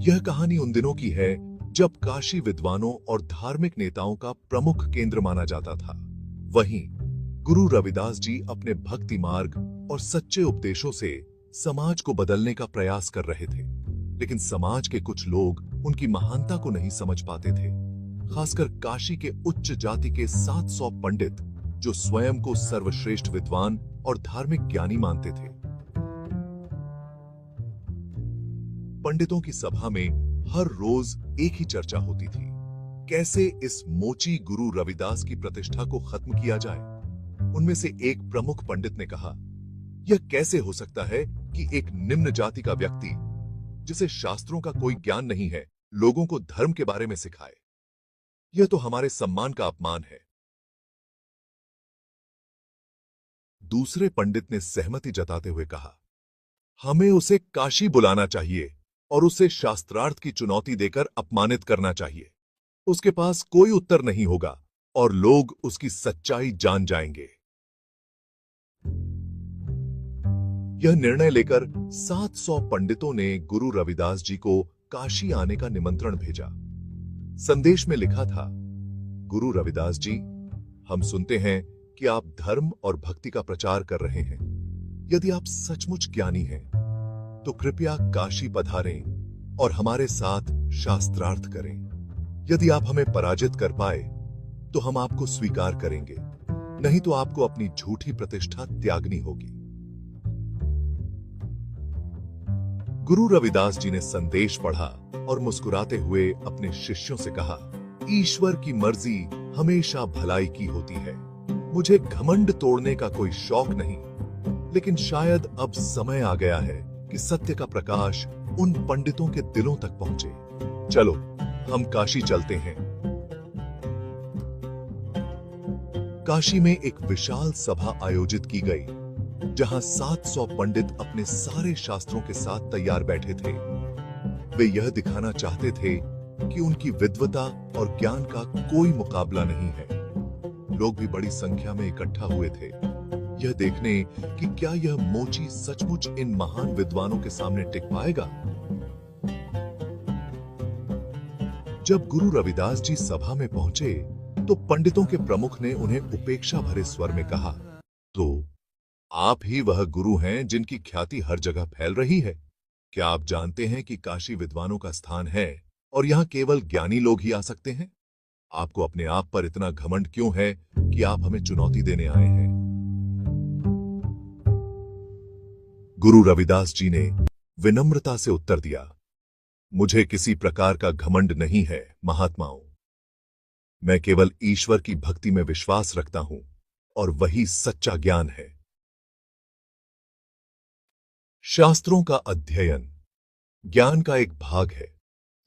यह कहानी उन दिनों की है जब काशी विद्वानों और धार्मिक नेताओं का प्रमुख केंद्र माना जाता था। वहीं गुरु रविदास जी अपने भक्ति मार्ग और सच्चे उपदेशों से समाज को बदलने का प्रयास कर रहे थे, लेकिन समाज के कुछ लोग उनकी महानता को नहीं समझ पाते थे। खासकर काशी के उच्च जाति के 700 पंडित, जो स्वयं को सर्वश्रेष्ठ विद्वान और धार्मिक ज्ञानी मानते थे। पंडितों की सभा में हर रोज एक ही चर्चा होती थी, कैसे इस मोची गुरु रविदास की प्रतिष्ठा को खत्म किया जाए। उनमें से एक प्रमुख पंडित ने कहा, यह कैसे हो सकता है कि एक निम्न जाति का व्यक्ति, जिसे शास्त्रों का कोई ज्ञान नहीं है, लोगों को धर्म के बारे में सिखाए। यह तो हमारे सम्मान का अपमान है। दूसरे पंडित ने सहमति जताते हुए कहा, हमें उसे काशी बुलाना चाहिए और उसे शास्त्रार्थ की चुनौती देकर अपमानित करना चाहिए। उसके पास कोई उत्तर नहीं होगा और लोग उसकी सच्चाई जान जाएंगे। यह निर्णय लेकर 700 पंडितों ने गुरु रविदास जी को काशी आने का निमंत्रण भेजा। संदेश में लिखा था, गुरु रविदास जी, हम सुनते हैं कि आप धर्म और भक्ति का प्रचार कर रहे हैं। यदि आप सचमुच ज्ञानी हैं, तो कृपया काशी पधारें और हमारे साथ शास्त्रार्थ करें। यदि आप हमें पराजित कर पाए तो हम आपको स्वीकार करेंगे, नहीं तो आपको अपनी झूठी प्रतिष्ठा त्यागनी होगी। गुरु रविदास जी ने संदेश पढ़ा और मुस्कुराते हुए अपने शिष्यों से कहा, ईश्वर की मर्जी हमेशा भलाई की होती है। मुझे घमंड तोड़ने का कोई शौक नहीं, लेकिन शायद अब समय आ गया है कि सत्य का प्रकाश उन पंडितों के दिलों तक पहुंचे। चलो, हम काशी चलते हैं। काशी में एक विशाल सभा आयोजित की गई, जहां 700 पंडित अपने सारे शास्त्रों के साथ तैयार बैठे थे। वे यह दिखाना चाहते थे कि उनकी विद्वता और ज्ञान का कोई मुकाबला नहीं है। लोग भी बड़ी संख्या में इकट्ठा हुए थे, यह देखने कि क्या यह मोची सचमुच इन महान विद्वानों के सामने टिक पाएगा। जब गुरु रविदास जी सभा में पहुंचे तो पंडितों के प्रमुख ने उन्हें उपेक्षा भरे स्वर में कहा, तो आप ही वह गुरु हैं जिनकी ख्याति हर जगह फैल रही है। क्या आप जानते हैं कि काशी विद्वानों का स्थान है और यहां केवल ज्ञानी लोग ही आ सकते हैं? आपको अपने आप पर इतना घमंड क्यों है कि आप हमें चुनौती देने आए हैं? गुरु रविदास जी ने विनम्रता से उत्तर दिया, मुझे किसी प्रकार का घमंड नहीं है महात्माओं। मैं केवल ईश्वर की भक्ति में विश्वास रखता हूं और वही सच्चा ज्ञान है। शास्त्रों का अध्ययन ज्ञान का एक भाग है,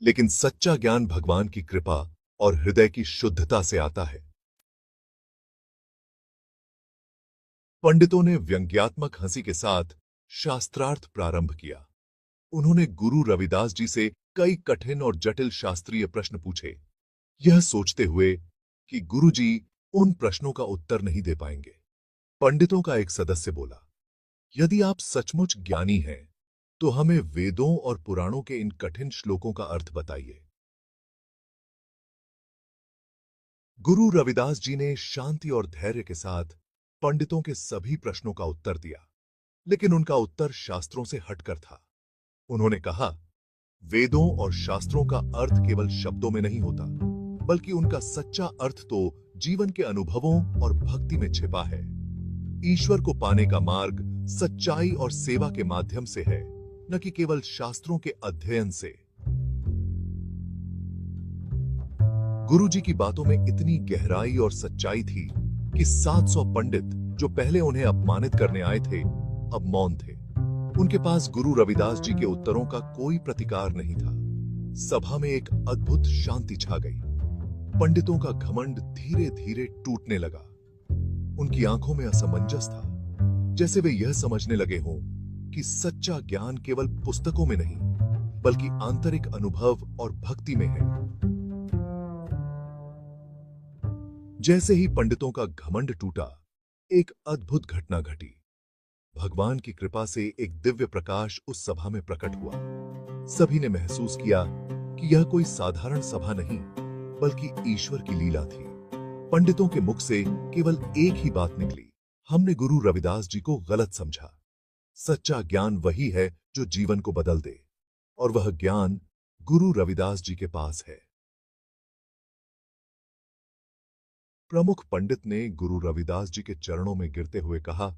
लेकिन सच्चा ज्ञान भगवान की कृपा और हृदय की शुद्धता से आता है। पंडितों ने व्यंग्यात्मक हंसी के साथ शास्त्रार्थ प्रारंभ किया। उन्होंने गुरु रविदास जी से कई कठिन और जटिल शास्त्रीय प्रश्न पूछे, यह सोचते हुए कि गुरु जी उन प्रश्नों का उत्तर नहीं दे पाएंगे। पंडितों का एक सदस्य बोला, यदि आप सचमुच ज्ञानी हैं, तो हमें वेदों और पुराणों के इन कठिन श्लोकों का अर्थ बताइए। गुरु रविदास जी ने शांति और धैर्य के साथ पंडितों के सभी प्रश्नों का उत्तर दिया, लेकिन उनका उत्तर शास्त्रों से हटकर था। उन्होंने कहा, वेदों और शास्त्रों का अर्थ केवल शब्दों में नहीं होता, बल्कि उनका सच्चा अर्थ तो जीवन के अनुभवों और भक्ति में छिपा है। ईश्वर को पाने का मार्ग सच्चाई और सेवा के माध्यम से है, न कि केवल शास्त्रों के अध्ययन से। गुरु जी की बातों में इतनी गहराई और सच्चाई थी कि 700 पंडित, जो पहले उन्हें अपमानित करने आए थे, अब मौन थे। उनके पास गुरु रविदास जी के उत्तरों का कोई प्रतिकार नहीं था। सभा में एक अद्भुत शांति छा गई। पंडितों का घमंड धीरे धीरे टूटने लगा। उनकी आंखों में असमंजस था, जैसे वे यह समझने लगे हों कि सच्चा ज्ञान केवल पुस्तकों में नहीं, बल्कि आंतरिक अनुभव और भक्ति में है। जैसे ही पंडितों का घमंड टूटा, एक अद्भुत घटना घटी। भगवान की कृपा से एक दिव्य प्रकाश उस सभा में प्रकट हुआ। सभी ने महसूस किया कि यह कोई साधारण सभा नहीं, बल्कि ईश्वर की लीला थी। पंडितों के मुख से केवल एक ही बात निकली, हमने गुरु रविदास जी को गलत समझा। सच्चा ज्ञान वही है जो जीवन को बदल दे, और वह ज्ञान गुरु रविदास जी के पास है। प्रमुख पंडित ने गुरु रविदास जी के चरणों में गिरते हुए कहा,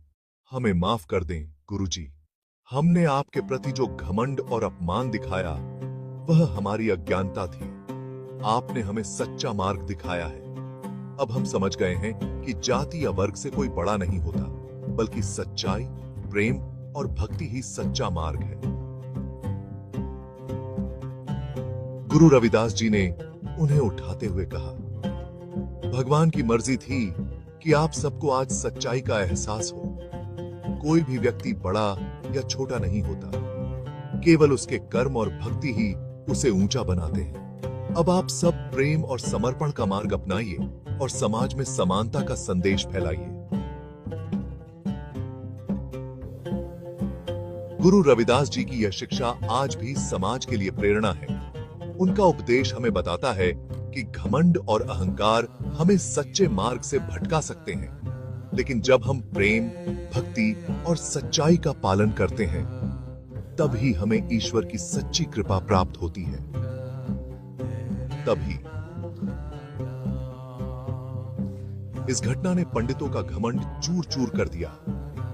हमें माफ कर दें गुरुजी। हमने आपके प्रति जो घमंड और अपमान दिखाया वह हमारी अज्ञानता थी। आपने हमें सच्चा मार्ग दिखाया है। अब हम समझ गए हैं कि जाति या वर्ग से कोई बड़ा नहीं होता, बल्कि सच्चाई, प्रेम और भक्ति ही सच्चा मार्ग है। गुरु रविदास जी ने उन्हें उठाते हुए कहा, भगवान की मर्जी थी कि आप सबको आज सच्चाई का एहसास हो। कोई भी व्यक्ति बड़ा या छोटा नहीं होता, केवल उसके कर्म और भक्ति ही उसे ऊंचा बनाते हैं। अब आप सब प्रेम और समर्पण का मार्ग अपनाइए और समाज में समानता का संदेश फैलाइए। गुरु रविदास जी की यह शिक्षा आज भी समाज के लिए प्रेरणा है। उनका उपदेश हमें बताता है कि घमंड और अहंकार हमें सच्चे मार्ग से भटका सकते हैं, लेकिन जब हम प्रेम, भक्ति और सच्चाई का पालन करते हैं, तभी हमें ईश्वर की सच्ची कृपा प्राप्त होती है। तभी इस घटना ने पंडितों का घमंड चूर चूर कर दिया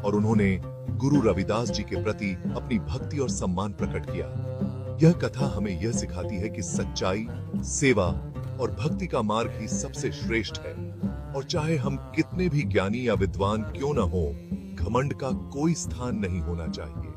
और उन्होंने गुरु रविदास जी के प्रति अपनी भक्ति और सम्मान प्रकट किया। यह कथा हमें यह सिखाती है कि सच्चाई, सेवा और भक्ति का मार्ग ही सबसे श्रेष्ठ है, और चाहे हम कितने भी ज्ञानी या विद्वान क्यों न हो, घमंड का कोई स्थान नहीं होना चाहिए।